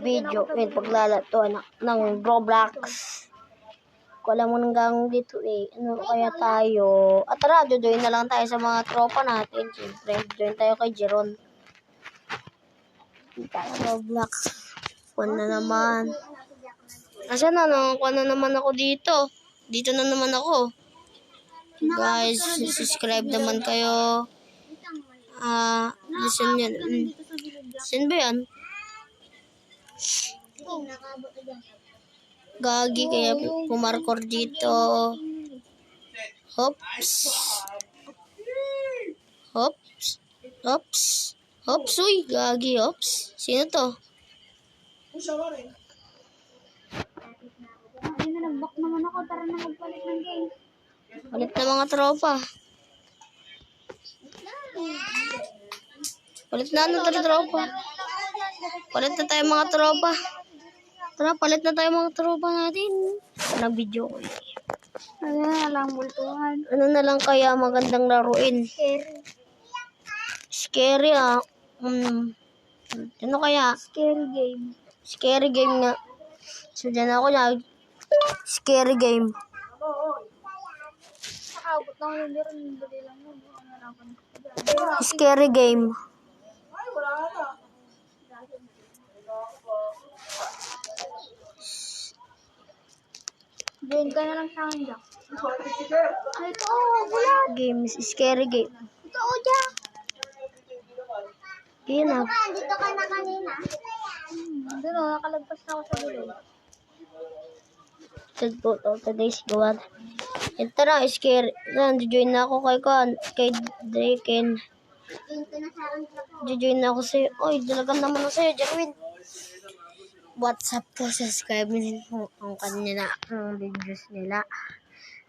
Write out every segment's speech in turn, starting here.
video and paglalato ng Roblox. Kung alam mo hanggang dito ano kaya tayo. At tara, join na lang tayo sa mga tropa natin. Siyempre, join tayo kay Jeron. Tayo Roblox. Kuha na naman. Asa na, kuha na naman ako dito. Dito na naman ako. Guys, subscribe naman kayo. Listen yan. Listen ba yan? Gagi kaya pumarkor dito. Hops. Hops. Hops. Hops, uy. Gagi, hops. Sino to? Ay, nag-back naman ako. Tara na magpalit ng game. Palit na mga tropa. Palit na tropa. Palit na tayo mga tropa. Tara, palit na tayo mga tropa natin. Nag-video ko. Ano na lang, bultuhan. Ano na lang kaya magandang laruin? Scary Ano kaya? Scary game. Scary game nga. So, dyan ako scary game. Nakaabot na ako yung meron. Dali lang yun. Scary game. Join ka na lang sa akin, Jack. Ito, bulan. Games, scary game. Ito, Jack. Yun na. Dito ka na kanina. Doon, nakalagpas na ako sa dulo. Today's gawad. Ito na, scary. Join na ako kay Draken. Join na ako sa'yo. Oy, dalagan naman ako sa'yo, Jarwin. What's up po? Subscribe din po ang kanina ang videos nila.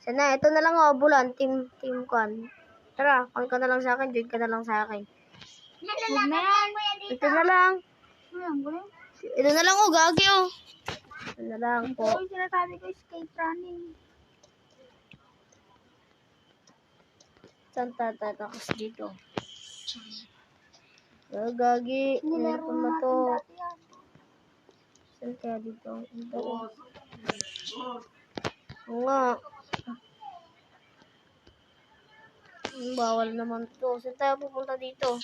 Sana, ito na lang bulan. Team Kwan. Tara, call ka na lang sa akin. Join ka na lang sa akin. Ito na lang. Ito na lang gagi Ito na lang po. Ito yung sinasabi ko, escape running. Saan tatakas dito? Gagi. Ano pa ba to? Saan kaya dito? Ito Oo nga. Bawal naman to. Saan tayo pupunta dito?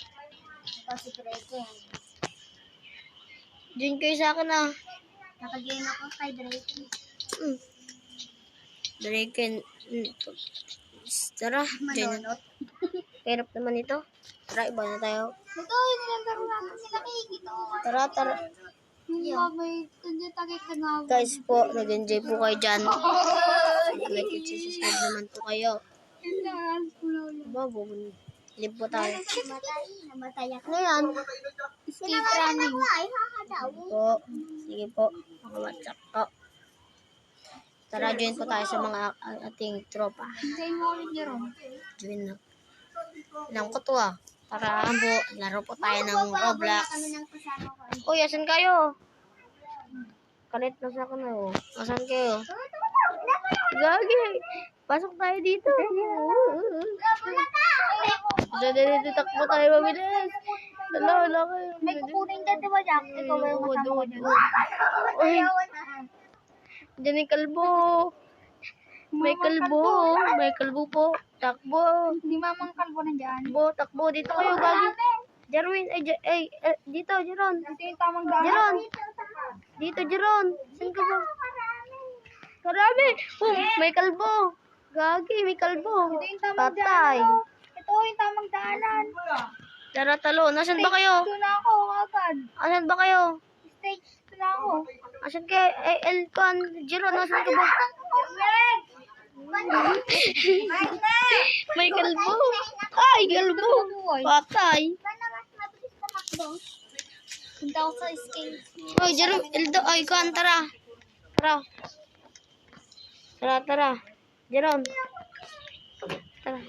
Kasi Draken. Join kayo sa akin Nakagame ako kay Draken. Draken. Tara, join na. Hirap naman ito. Tara, iba na tayo. Ito, yung nilalaro natin sila kikita ko. Tara. May tagay ka nga. Guys po, nag-enjoy po kayo dyan. Like and subscribe naman po kayo. Babo, live po tayo. Namatay ako. Ano yan? Escape running. Po. Sige po. Mga WhatsApp po. Tara, join po tayo sa mga ating tropa. Hintayin mo ulit niya ron. Join na. Alam ko to Tara po, laro po tayo ng Roblox. Uy, asan kayo? Kalit na sa akin Asan kayo? Gagi. Pasok tayo dito. Dito takbo tayo mabilis. Wala kayo. May kukunin ka diba, Jack? Ikaw ba yung kasama ko dyan? Uy, dyan yung kalbo. May kalbo po. Takbo. Hindi mamang kalbo nandyan. Takbo. Dito kayo, Gagi. Jarwin, dito, Jeron. Ito yung tamang daan. Jeron. Dito, Jeron. Saan ka ba? Karami. May kalbo. Gagi, may kalbo. Ito yung tamang Tatay. daan. Ito yung tamang daanan. Tara, talo. Nasaan ba kayo? Stage 2 na ako, agad. Asan ba kayo? Stage 2 na ako. Asan kayo? Elkan. Jeron, nasaan ka ba? May kalbo. Ay, kalbo. Patay. Punta ako sa escape. Oy, Jeron, Eldo. Oy, kan, tara. Tara. Jeron. Tara.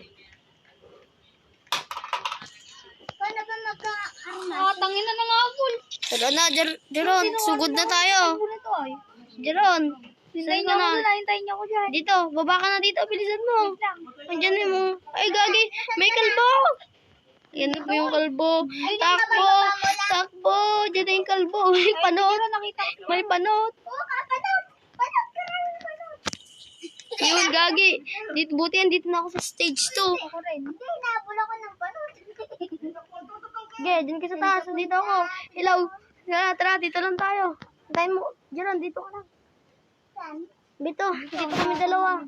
Paano ba magka-armas? Tangin na nga full. Tara na, Jeron. Sugod na tayo. Jeron. Hintayin niyo ako dyan, hintayin niyo ako dyan. Dito, baba ka na dito. Bilisan mo. Andiyan mo. Ay, Gagi. May kalbo. Yan na po yung kalbo. Takbo! Takbo! Diyan na yung kalbo. May panot. May panot. Yun, gagi. Dito, buti yan. Dito na ako sa stage 2. Ako rin. Hindi, nahabol ako ng balon. Sige, dyan ka sa taas. Dito ako. Hello. Tara, dito lang tayo. Tayo mo. Diyan, dito ka lang. Saan? Dito kami dalawa.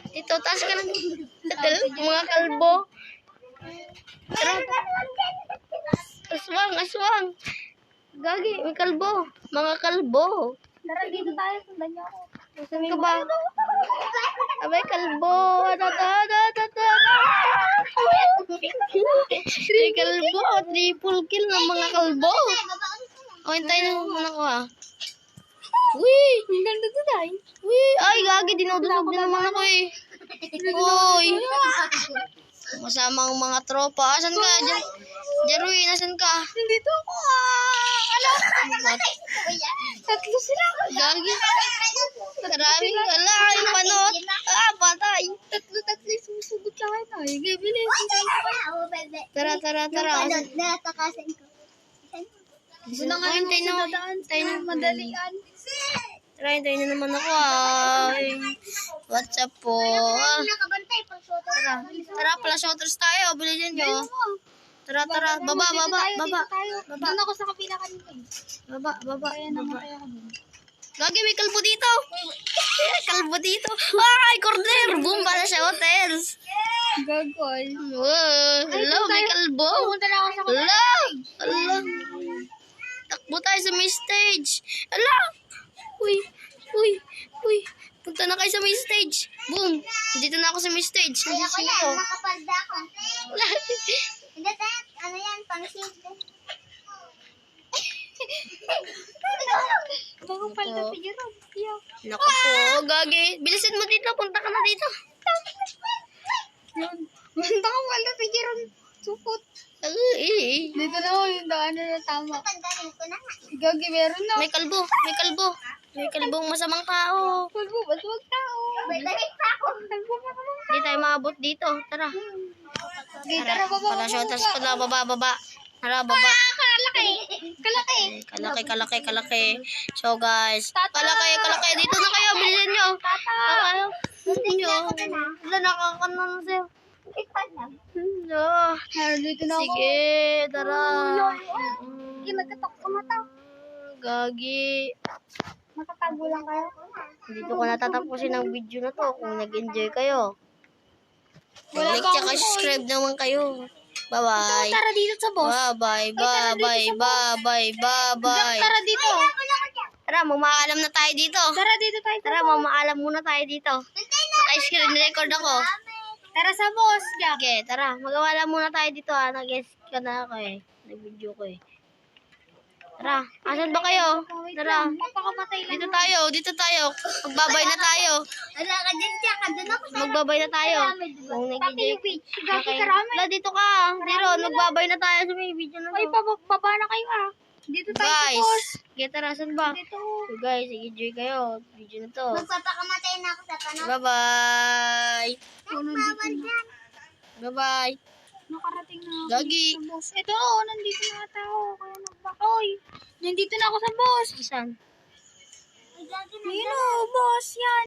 Dito, taas ka lang. Mga kalbo. Tara. Aswang, aswang. Gagi, may kalbo. Mga kalbo. Tara, dito tayo. Sundan niyo ako. Saan ka ba? Abay, kalbo. May kalbo. Triple kill ng mga kalbo. O, hintayin na muna ko ah. Uy! Ang ganda to tayo. Uy! Ay, gagi. Dinudusog din naman ako eh. Uy! Masamang mga tropa. Asan ka? Jeroy, nasan ka? Nandito ako Alam. Tatlo sila. Gagi. Maraming ala. Yung panot. Patay. Tatlo yung susugot sa akin. Ay, bilis. Tara. Natakasan ko. Gusto na nga hintayin na. Hintayin na. Madalian. Tara, hintayin na naman ako ay. What's up po? Nakabantay pag soto. Tara, pala shooters tayo. Bili dyan nyo. Tara. Baba. Doon ako sa kapila kanina. Baba. Ayan, namatay ako doon. Gagi, may kalbo dito. Kalbo dito. Ay, corner. Boom, pala shooters. Gagoy. Hello, may kalbo. Pumunta na ako sa kapila. Hello. Takbo tayo sa may stage. Hello. Uy. Punta na kayo sa may stage. Boom. Dito na ako sa may stage. Ay, ako Sino yan. to? Nakapalda ako. Hindi tayo. Ano yan? Pang-simple. Bagong palda si Jerome. Naku po, gagi. Bilisan mo dito. Punta ka na dito. Bagong palda si Jerome. Supot. Ay. Dito na ako yung daan na tama. Gagi, meron na. May kalbo. May kalbong masamang tao. Kalbo, ba't wag tao? Balik pa ako. Kalbo pa naman. Hindi tayo maabot dito. Tara. Dito na baba. Pala shooters pala. Baba. Tara, baba. Kalaki. So guys, kalaki. Dito na kayo. Bilisan nyo. Kayo. Wala, nakakanan na sa'yo. Dito na ako. Sige, tara. Sige, magkatok sa mata. Gagi. Matatago lang kayo. Dito ko natatapusin ang video na to kung nag-enjoy kayo. Wala Like pa tsaka subscribe naman kayo. Bye-bye. Tara dito sa boss. Bye-bye. Tara dito. Tara, mamaalam na tayo dito. Tara dito tayo. Tara, mamaalam muna tayo dito. Naka-screen record ako. Tara sa boss. Jack. Okay, tara. Mag-awala muna tayo dito ha. Nag-guest ka na ako eh. Nag-video ko eh. Tara, asan ba kayo? Tara. Papakamatay lang. Dito tayo. Magbabay na tayo. Wala ka dyan, Jack. Doon ako sa Magbabay na tayo. Kung nag-enjoy. Gagi karami. Wala, dito ka. Dito, magbabay na tayo sa may video na Ay, to. baba na kayo Dito tayo sa Guys, boss. okay, tara, saan ba? Dito. So guys, enjoy kayo. Video na to. Magpapakamatay na ako sa panahon. Bye-bye. Bye-bye. Nakarating na ako Gagi. sa boss. Ito, nandito na ata ako. Kaya nagbakoy. Nandito na ako sa boss. Saan? Ayun boss, yan.